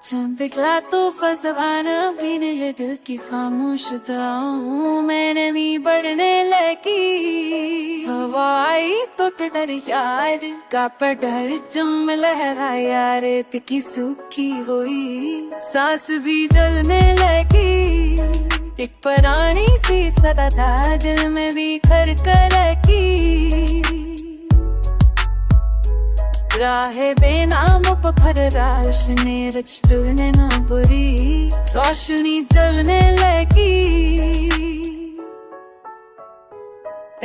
चंद दिखला तो फसवाना भी नहीं दिल की खामोश दाऊं मैंने भी बढ़ने लगी हवाई तो डर यार का पर डर जम लहरा यार तिकी सूखी हुई सांस भी जलने लगी एक पुरानी सी सदा था दिल में भी खर कर की राहे बेनाम पर रोशनी रचने न बुरी रोशनी जलने लगी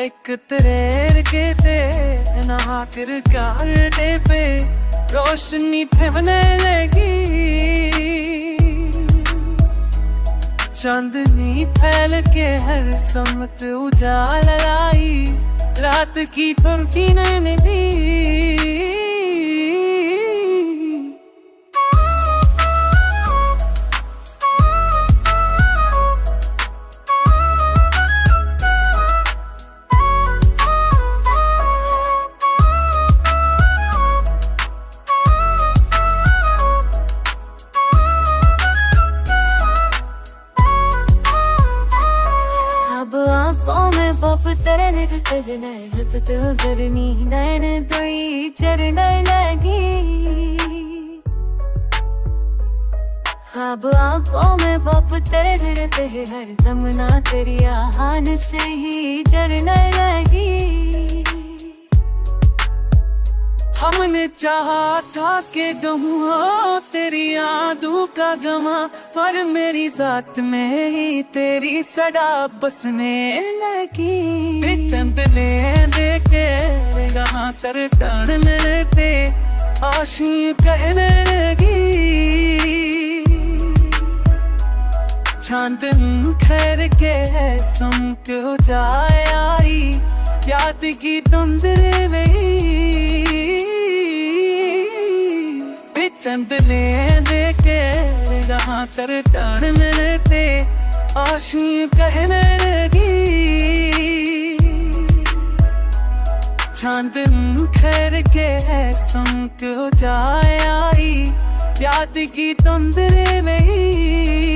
एक तेरे के ते नहा कर गाड़े पे रोशनी फैलने लगी चांदनी फैल के हर समत उजाला लाई रात की ठुमकी ने भी आँखों में पप तेरे तो जरनी नैन दुई चरण लगी ख्वाब आँखों में पप तेरे पे हर दम ना तेरी आहान से ही चरण लगी हमने चाहा था कि गमुआ तेरी यादों का गमा पर मेरी जात में ही तेरी सड़ा बसने लगी चंदने देखे गहाँ तर टाने ते आशी कहने लगी चांदन खैर के समट हो जाए आई याद की धुंधले में चंदने देखे जहाँ तर टाने ते आशी कहने लगी चांदन खैर के समट हो जाए आई याद की धुंधले में